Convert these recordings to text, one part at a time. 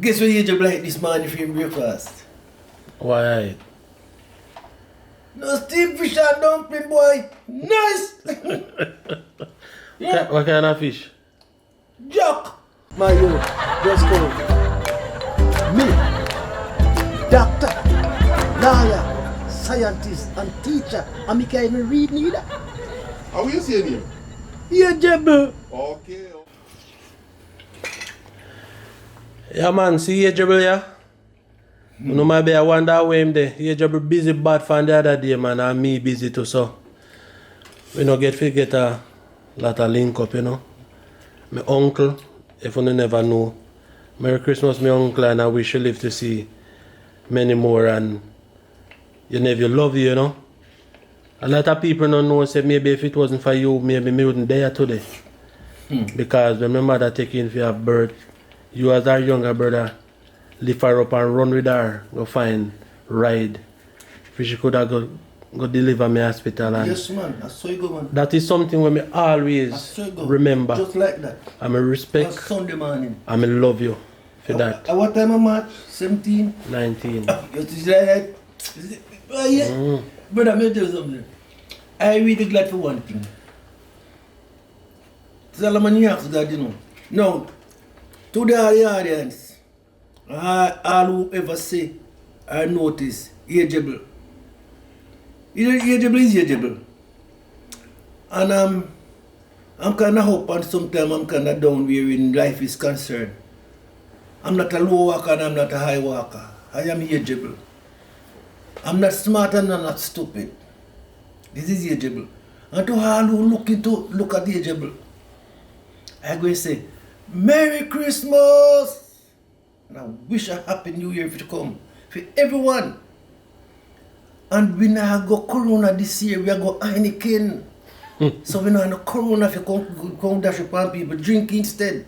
Guess what you just like this morning for your breakfast? Why? No steamed fish and dumpling, boy. Nice. Yeah. What kind of fish? Jack. My youth, just go. Me, doctor, lawyer, scientist, and teacher. And me can't even read neither. How you say name? Yeah, Jebel. Okay. Yeah, man, see you, Jebel, yeah? You know, maybe I wonder where him there. You Jebel busy bad from the other day, man, and me busy too, so. We no get a lot of link up, you know. My uncle, if you never know, Merry Christmas, my uncle, and I wish you live to see many more, and your nephew love you, you know. A lot of people don't know, say maybe if it wasn't for you, maybe me wouldn't there today. Because when my mother take in for her birth, you as our younger brother, lift her up and run with her, go find ride. If she could have go deliver me hospital. And Yes, man. That's so you go, man. that is something when me always So you go. remember. Just like that. And I On respect Sunday morning. and I love you for that. At what time am I? 17? 19. You see that? Yeah. Brother, let me tell you something. I really glad for one thing. Solomon Yaks God, you know. Now, to the audience, all who ever say or notice, ageable. Ageable is ageable. And I'm kind of up and sometimes I'm kind of down wherein life is concerned. I'm not a low walker and I'm not a high walker. I am ageable. I'm not smart and I'm not stupid. This is ageable. And to all who look at ageable, I'm going to say, Merry Christmas! And I wish a Happy New Year to come for everyone. And we now go Corona this year, we are go Heineken. So we know no Corona if you come dash upon people, drink instead.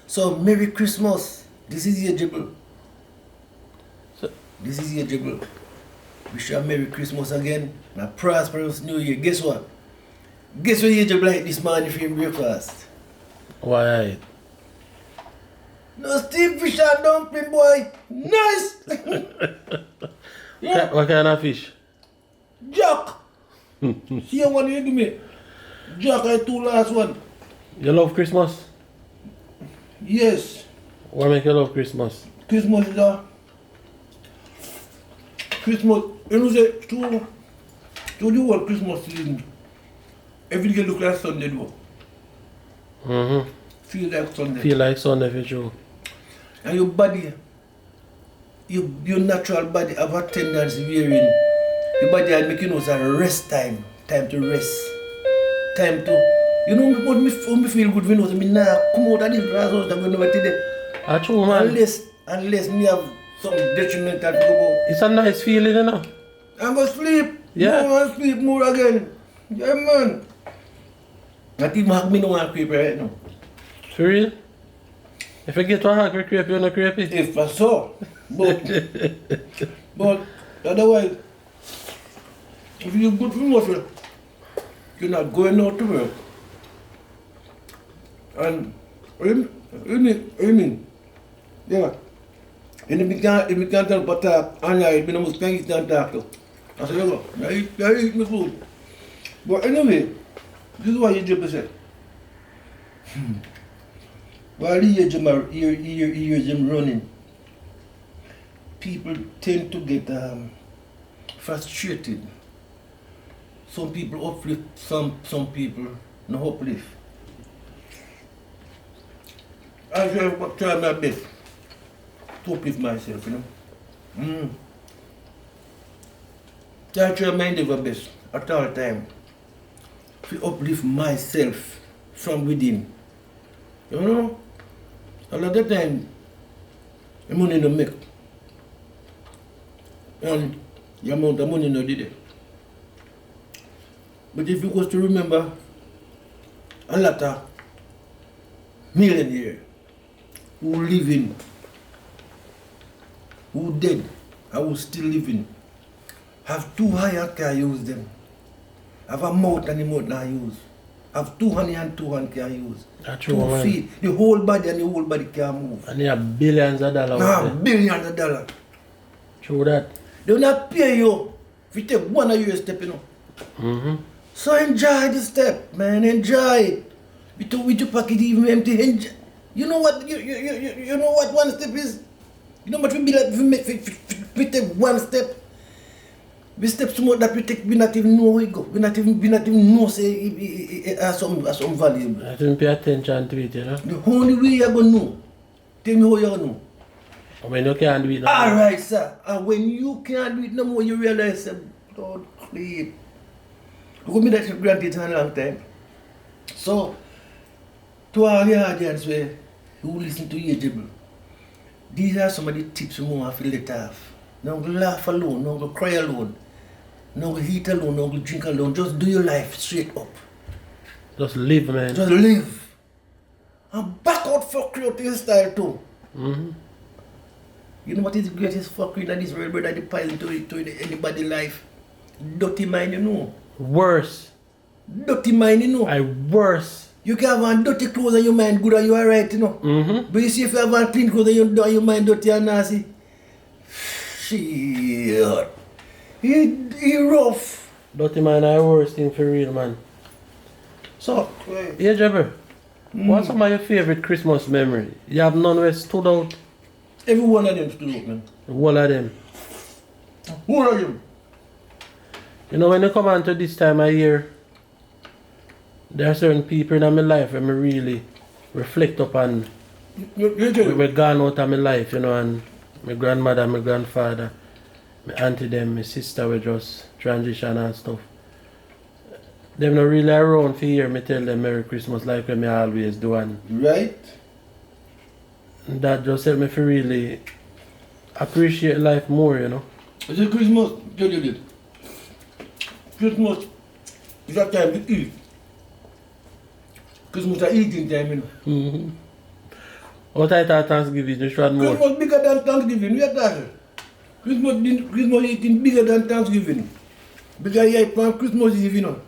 So Merry Christmas. This is ageable. This is ageable. Wish you a Merry Christmas again and a prosperous New Year. Guess what? Guess what you just like this morning for your breakfast? Why? No steamed fish and dumpling, boy. Nice. Yeah. What kind of fish? Jack. See how one you give me? Jack, I two last one. You love Christmas? Yes. What make you love Christmas? Christmas is a Christmas. You know say to the whole Christmas season. Every day look like Sunday though. Mm-hmm. Feel like Sunday. Feel like Sunday for sure. And your body, your natural body have a tendency wherein your body will make you know it's a rest time. Time to rest. Time to, you know what me feel good when I say, me nah come out of this grass house that we never today. That's true, man. Unless me have some detrimental to go. It's a nice feeling, you know. I'm gonna sleep. Yeah. I'm gonna sleep more again. Yeah, man. Not even have me no one creep right now. For real? If you get to a hungry crepe, you're not creepy. If I saw. But otherwise, if you're good for muscle, you're not going out to work. And you mean? Yeah. And if you can't tell but Anya, you almost can't eat and talk to. I said, look, I eat my food. But anyway, this is what you just said. While the ears them running, people tend to get frustrated. Some people uplift, some people no uplift. I try my best to uplift myself, you know. I try my endeavor best at all time to uplift myself from within. You know? A lot of time, the money no make. And the amount of money no did it. But if you was to remember, a lot of millionaires who living, who dead, and who still living, have two higher car use them. Have a mouth and the mouth not use. have 2 hands and 2 hands can use. That's true, 2 man. feet. The whole body and the whole body can move. And you have billions of dollars. out there. Billions of dollars. True that. They will not pay you if you take one of your step, you know. Mm-hmm. So enjoy the step, man. Enjoy it. With your pocket even empty. Enjoy. You know what? You know what one step is? You know what we be like if we take one step. We step somewhere that we take, we not even know where we go. We not even know say it has some value. I didn't pay attention to it, you know. The only way you're gonna know. Tell me how you're gonna know. When you can't do it no more. Alright, sir. And when you can't do it no more, you realize that Lord please. Because me that granted for a long time. So to all the audience who listen to Ejable, these are some of the tips we want to let off. Don't go laugh alone, don't go cry alone, don't go eat alone, don't go drink alone. Just do your life straight up. Just live, man. Just live. And back out for creative style too. Mm-hmm. You know what is the greatest fuckery that this world, brother, the poison to anybody's life? Dirty mind, you know. Worse. Dirty mind, you know. Worse. You can have on dirty clothes and your mind good and you alright, you know. Mm-hmm. But you see if you have on clean clothes and your mind dirty and nasty, shit. He rough. Dirty man are worst thing for real, man. So, yeah, Jabber, what's some of your favorite Christmas memory? You have none where stood out? Every one of them stood out, man. All of them. All of them. You know, when you come on to this time of year, there are certain people in my life where I really reflect upon. We're gone out of my life, you know, and my grandmother, my grandfather, my auntie them, my sister were just transition and stuff. Them not really around for hear me tell them Merry Christmas like when I always do, and Right? that just helped me to really appreciate life more, you know. It's a Christmas, tell you this. Christmas is a time to eat. Christmas is eating time, you know. Mm-hmm. What I thought Thanksgiving, you should more. Christmas bigger than Thanksgiving, we are talking. Christmas eating bigger than Thanksgiving. Because you eat on Christmas Eve, you know.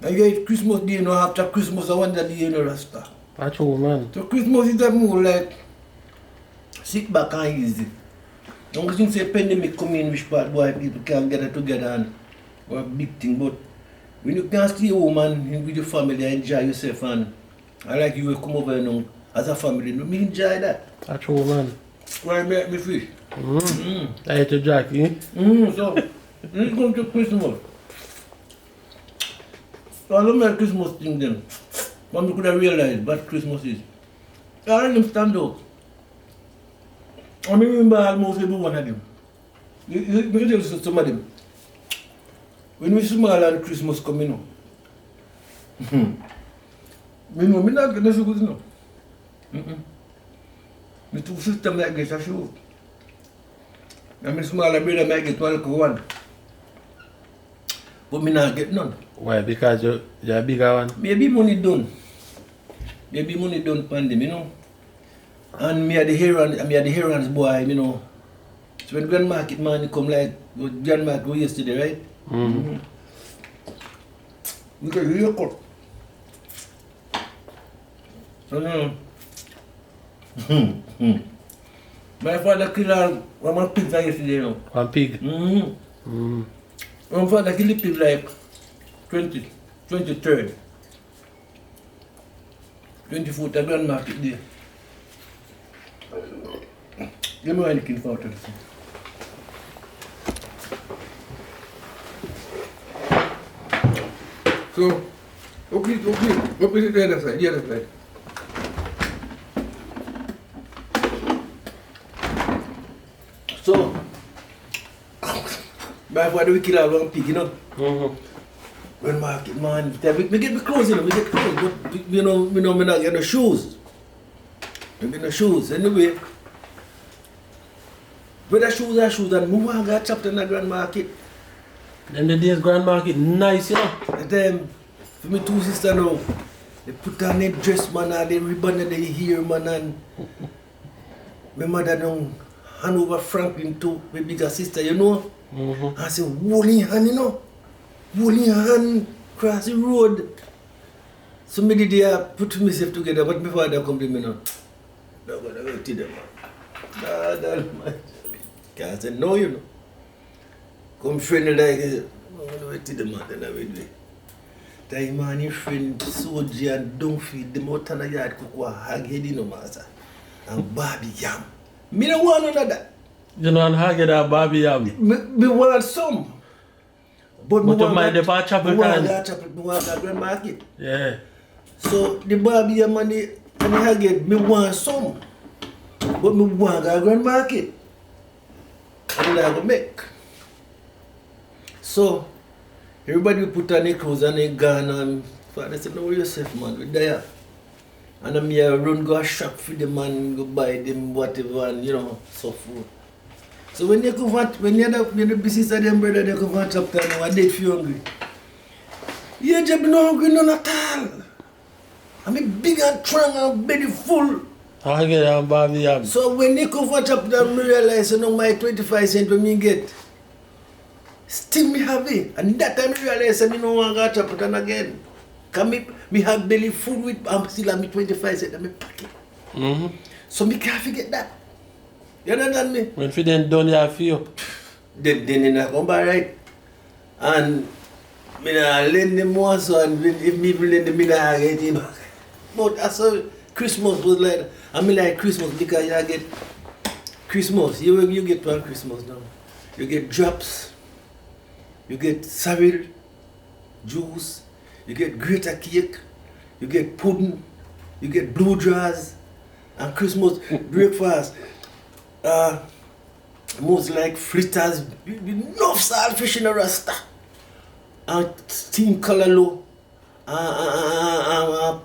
And you eat Christmas Day, you know, after Christmas, I wonder the day, you know, Rasta. That's true, man. So Christmas is a more like sit back and easy. Don't think say pandemic come in which part boy people can get it together and or a big thing, but when you can stay home and with your family and enjoy yourself, and I like you will come over, you know, as a family, you know, me enjoy that. That's true, man. Why make me fish? I ate a Jackie. So when it comes to Christmas, so I don't like Christmas thing then. One could have realized what Christmas is. I let them stand out. I remember almost every one of them. You tell you some of them. When we small and Christmas coming up, we know me not gonna shoot, you know. My two sisters might get a shoot. And my smaller brother might get one. But me not get none. Why? Because you're a bigger one? Maybe money done. Maybe money done for them, you know. And me are the herons boy, you know. So when Grand Market man come like Grand Market go yesterday, right? Mm-hmm. We got real cut. So now, my father killed one pig yesterday, you know. One pig? Mm-hmm. My father killed the pig like 23rd. 24th at Grand Market day. Give me anything for it. So, okay. What is it the other side? The other side. So, by why do we kill our one pig, you know? Mm-hmm. When market man, we get clothes, you know, we get clothes, but we not get no shoes. We get no shoes. Anyway, whether shoes are shoes and move on, got chopped in the Grand Market. Then the days Grand Market, nice, you know. And then, for my two sisters now, they put on their dress, man, and they ribbon in their hair, man, and my mother now hand over Franklin to my bigger sister, you know. Mm-hmm. I say, holding hand, you know. Holding hand across the road. So me did put myself together, but my father come to me now. I'm going to wait till them. God Almighty. Can't say no, you know. Come friend like, I'm going to wait till them, then I wait. That man, your friend, soldier, and don't feed them out on the yard, cook one hag head in the master. And Barbie Yam. Me don't want none of that. You know, and hag that Barbie Yam. Me want some. But you mind if I chop it down? Me want that grand market. Yeah. So the Barbie Yam and the hag me want some. But me want that grand market. And I go make. So, everybody put on their clothes and they gone and father said, no, yourself, man, we're there. And I'm here run go shop for them and go buy them whatever and you know, so forth. So when you come out, when you're the business of them brother, they come out up there now, I dead feel hungry. You just not hungry none at all. I'm big and strong and belly full. Hag that Barbie Yam. So when they come out up there, I realize you know my 25 cents when me get. Still me have it. And that time I realize I don't want to chop it on again. Because me have belly full with, I'm still have me 25 cents in my pocket. Mm-hmm. So me can't forget that. You understand me? When you then done your feel. Then I come back right. And me I lend them more so and if me lend them, I get it back. But I saw Christmas was like, I mean like Christmas because you get Christmas. You get one Christmas now. You get drops. You get cereal, juice, you get greater cake, you get pudding, you get blue jars, and Christmas breakfast. Most like fritters, enough saltfish in a rasta, and steamed callaloo, hog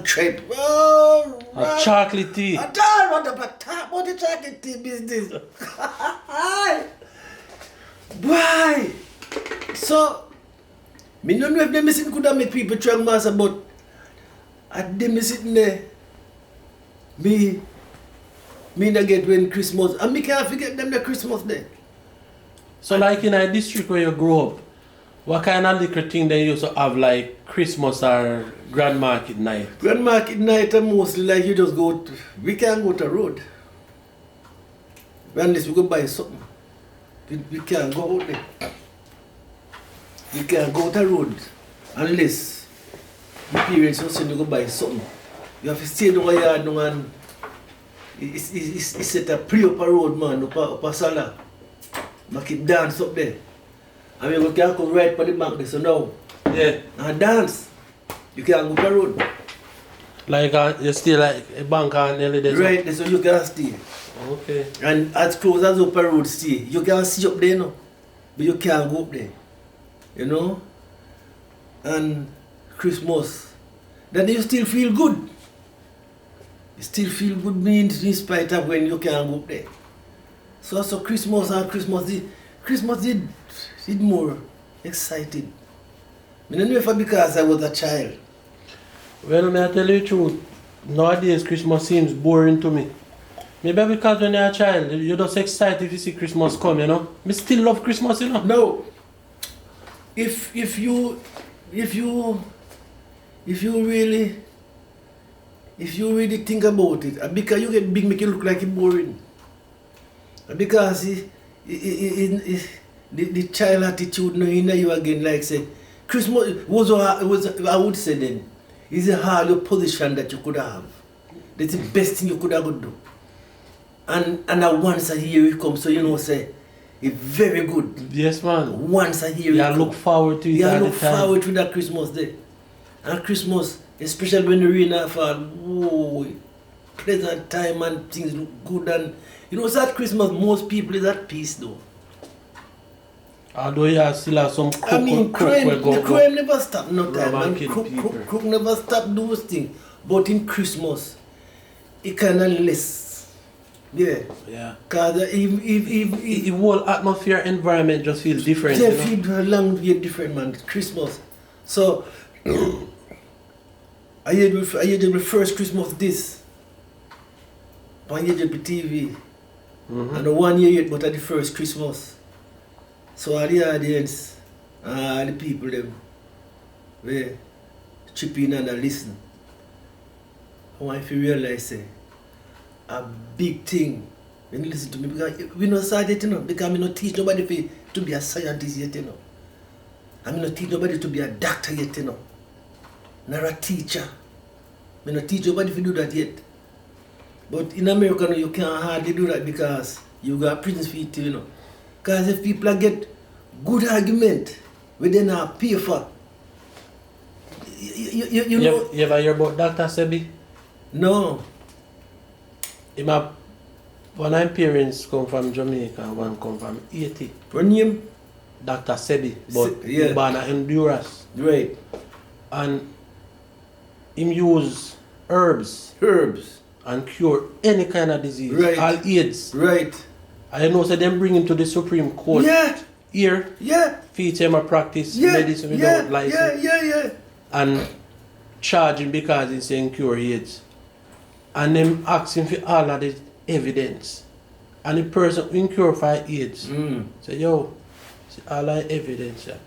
tripe. Oh, A chocolate tea. I don't want about the chocolate tea business. Why? So, me don't know if them sitting could have make people try master, but at them sitting there, me not get when Christmas, and me can't forget them the Christmas day. So like in a district where you grew up, what kind of liquor thing they used to have like Christmas or Grand Market night? Grand Market night are mostly like you just go to, we can't go to road. Unless we go buy something. We can't go out there. We can't go to road unless the parents will send you go buy something. You have to stay in the yard now and it's set a pre-up a road man, up a sala. Make it dance up there. I mean, we can't come right for the bank there, so now. Yeah. And dance. You can't go to road. Like you stay like a bank on nearly there. Right there, so you can stay. Okay. And as close as up a road stay, you can see up there now. But you can't go up there. You know? And Christmas. Then you still feel good. You still feel good means in spite of when you can't go up there. So Christmas and Christmas did more excited. I don't know if because I was a child. Well, may I tell you the truth, nowadays Christmas seems boring to me. Maybe because when you're a child, you're just excited if you see Christmas come, you know. I still love Christmas, you know. No. If you really think about it, because you get big, make it look like it's boring. Because the child attitude no in you again, like say, Christmas was I would say then, is a hard position that you could have. That's the best thing you could have do. And once a year it comes, so you know say, it's very good. Yes, man. Once a year you look forward to it. You all look the time. forward to that Christmas day. And Christmas, especially when the rain fall, whoa, pleasant time and things look good. And you know, that Christmas, most people is at peace though. Although you still have some I mean, crime never stop no time. Roman And crook never stop those things. But in Christmas, it kind of less. Yeah. Yeah. Because The whole atmosphere, environment just feels different. they You know? feel a long way different, man. Christmas. So, I heard the first Christmas this. On the TV. Mm-hmm. And the 1 year yet, but at the first Christmas. So all the audience, all the people them, we chip in and listen. I want you to realize a big thing when you listen to me, because we not started, you know, because I not teach nobody to be a scientist yet, you know. I not teach nobody to be a doctor yet, you know. Not a teacher. I not teach nobody to do that yet. But in America, you can't hardly do that because you got prisons for it, you know. Because if people get good argument, we then not pay for. You know. You ever hear about Dr. Sebi? No. One of my parents come from Jamaica and one come from Haiti. What name? Dr. Sebi, but yeah. he born in Honduras. Right. And him use herbs Herbs. and cure any kind of disease. Right. All AIDS. Right. I know so them bring him to the Supreme Court. Yeah. Here, Yeah. feed him a practice Yeah. medicine without license. Yeah. And charge him because he's saying cure AIDS. And them ask him for all of the evidence. And the person who cure for AIDS say, yo, see all of the evidence. Yeah.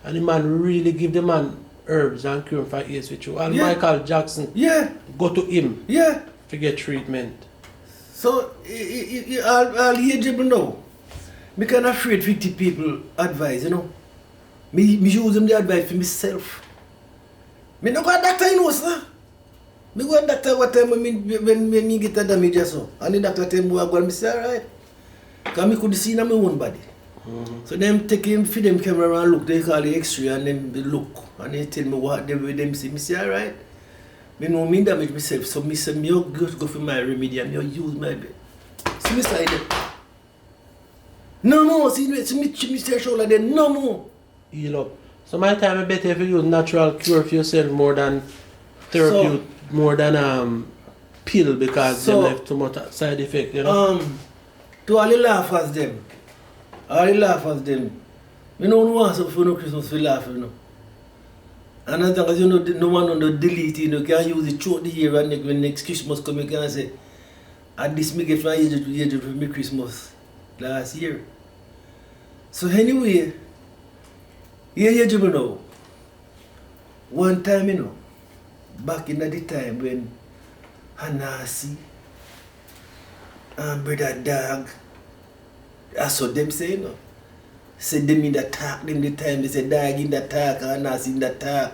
And the man really give the man herbs and cure for AIDS with you. And Yeah. Michael Jackson Yeah. go to him Yeah. to get treatment. So, I'll hear you now. Me kind of afraid 50 people advice, you know. Me use them the advice for myself. Me no go a doctor, you know, sir. Me go a doctor what time when me get a damage or so. And the doctor tell me I go and me say, alright. Because me could see in my own body. So them take him, feed them camera and look, they call it X-ray and then they look. And they tell me what them see. Me say, alright. Me know me damage myself. So me say, me go for my remedy and me use my bed. See me side there. No more. See me say shoulder there. No more. Heal up. So my time I better if you use natural cure for yourself more than therapy, more than pill because they have too much side effect, you know. To all the laughers them. All the laughers them. You know, no one wants for no Christmas for laugh, you know. And as long as you know no one on the delete, you know, can use it throughout the year and when next Christmas come you can say, at this me get from age to age for me Christmas last year. So anyway, here you know. One time, you know, back in the time when Hanasi and Brother Dog, I saw them say, you know, say them in the talk, them the time they say Dog in the talk, and Hanasi in the talk,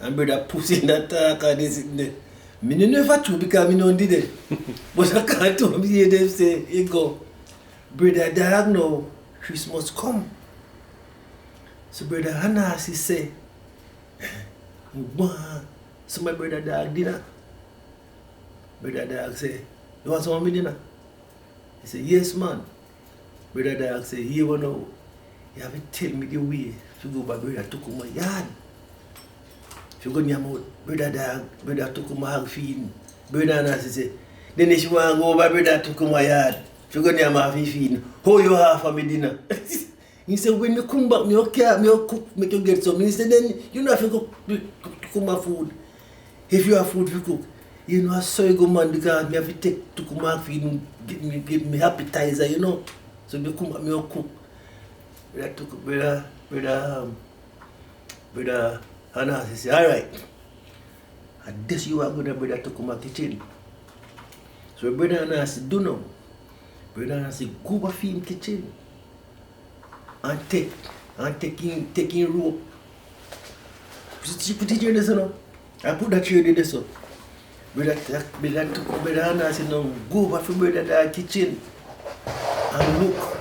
and Brother Pussy in the talk, and this in the. Me never true because me don't did it. But I can't tell me hear them say, you go, Brother Dog now, Christmas come. So Brother Hanasi say, so my Brother Dog dinner. Brother Dog say, you want some of me dinner? He say, yes man. Brother Dog say, here we know. You have to tell me the way to go by Brother Tukuma yard. If you go near my Brother Dog, Brother Tukuma have feeding. Brother Hanasi say, then if you want to go by Brother Tukuma yard, if you go near my feeding, how you have for me dinner? He said, when you come back, me okay, me cook, make you get some. He said, then you know if you cook my food. If you have food to cook, you know, I saw you go man because me have to take to come out feed and give me appetizer, you know. So me come back, me cook. Brother Hannah said, alright. And this you are going to Brother to come out kitchen. So Brother Hannah said, do know. Brother Hannah said, go back in kitchen. And taking rope. Put it here this no. I put that here this so. Brother Hannah said no, go back to Brother Dog kitchen and look.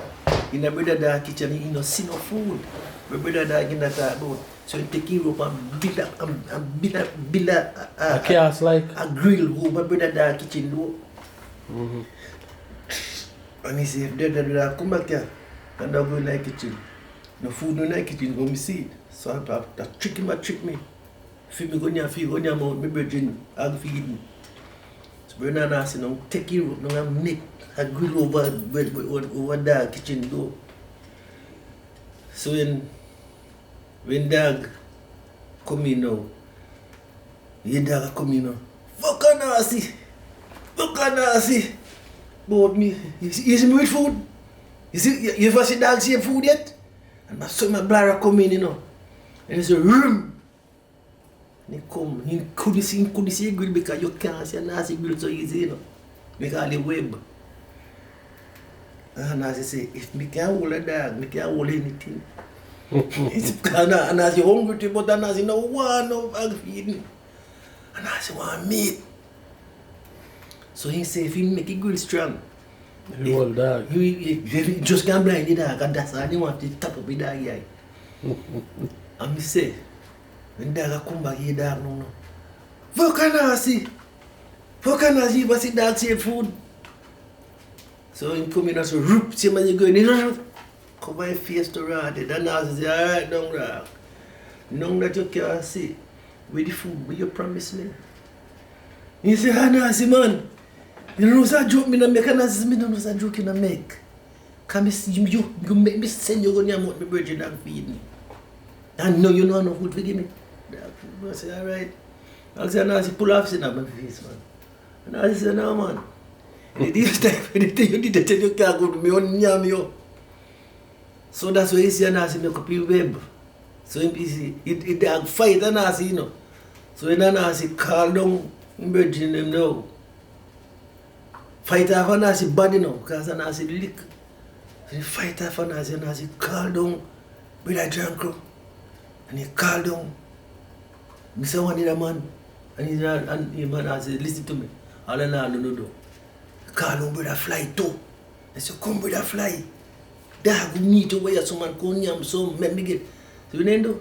In the Brother Dog kitchen, you know, see no food. But Brother Dog in that about. So he taking rope and build a chaos like a grill over Brother Dog kitchen door. And he said, if Brother Dog come back here. And I go in the kitchen. No food in the kitchen, go me see it. So I trick me. Feed me go near mouth, my brethren, I'll feed me. So Brother Hannah said, no, take your rope, no, I'm make a grill over the kitchen door. So when Dog come in now, Dog come in now, fuck Hanasi. But me, you see me with food? You see, you ever see Dog see food yet? And I saw my bladder come in, you know. And he said, room. He come, he couldn't see a grill because you can't see a nasty grill so easy, you know. Because the web. And as I say, if me can't hold a dog, me can't hold anything. And as you hungry to but and as you no want no bag feeding. And as you want meat. So he say if he make a grill strong, The whole dog. he just can't blind the dog and that's all he want to tap up the dog eye. And me say, when dog come back here dog no. What can I see? What can I see but see dog save food? So he come in and say, roop, see man you going in, come my face to rot it. And I say, alright, don't rock. None that you can't see. With the food, will you promise me? He say, Nancy man, you know that joke me no make, and Nancy me no know that joke you no make. Come you make me send you go near my virgin dog feed me. And no, you know no food to give me. I say, alright. I say, Nancy pull off sin on my face, man. And I say, no man. This time, anything you did tell you can't go to me on nyam yo. So that's why you see Nancy make up your web. So it dog fight and Nancy, you know. So when Nancy call down virgin them now. Fight off Nancy body now, because Nancy lick. So he fight off Nancy call down with a drunk. And he call down. Mr. One the man. And the man said, listen to me. All I know, no. Call down brother fly too. I said, come brother fly. Dog we need to wear someone come yam so let me get. So you know,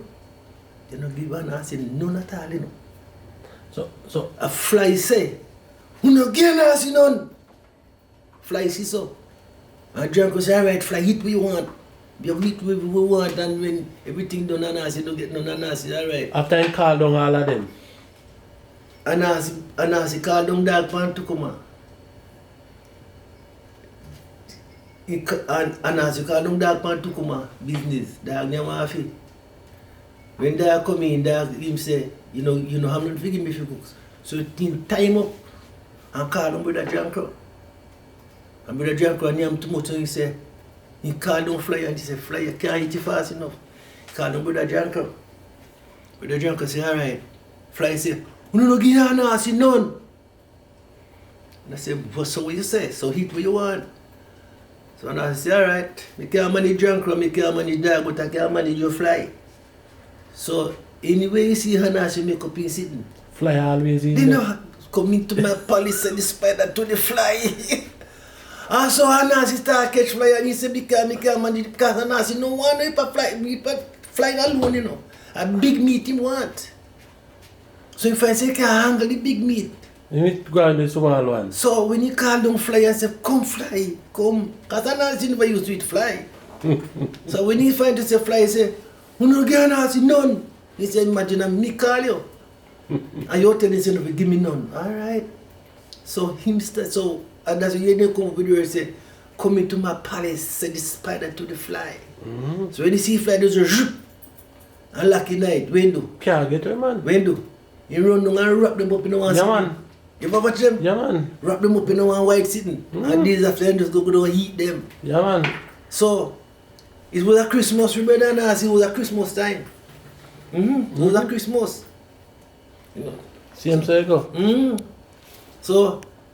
they don't give an answer none at all, you know. So a fly say, who no get an answer none. Fly see so. And drunk say, alright, fly hit what you want. You hit what we want and when everything done and answer, don't get none and answer, alright. After he called down all of them. And as he called down dog pan to come on. And as you call them dog pan to come on, business, dog never have it. When dog come in, dog him say, you know, I'm not forgiving me if you cooks. So he time up and call them brother Janko. And brother Janko and him too much and he say, he call them fly and he say, fly, you can't eat it fast enough. He call them brother Janko. Brother Janko say, alright. Fly say, you don't give her no answer, none. And I say, but so what you say? So hit what you want. So I say, alright, I can't manage drunk, I can't manage dog, but I can't manage your fly. So anyway you see her she make up in sitting. Fly always in They there. know come into my palace and the spider to the fly. And so Hannah start catch fly and he say, because I can't manage because Hannah say, no one if I fly alone, you know. A big meat him want. So if I say I can't handle the big meat. You need to go and do small one. So when you call them fly, I say, come fly, come. Because I never used to eat fly. So when he find this fly, he say, who no get none? He say, imagine me call you. And you tell him, give me none. Alright. So him start, so and that's when you come video and say, come into my palace, say the spider to the fly. So when you see fly, there's a zhoop. And lucky night, window. Can't get her, man. Window. You run down and wrap them up in one Yeah, man. You ever watch them? Yeah, man. Wrap them up in one white sitting. And these after them just go down and eat them. Yeah, man. So, it was a Christmas, remember that? It was a Christmas time. It was a Christmas. You know. Same cycle. So,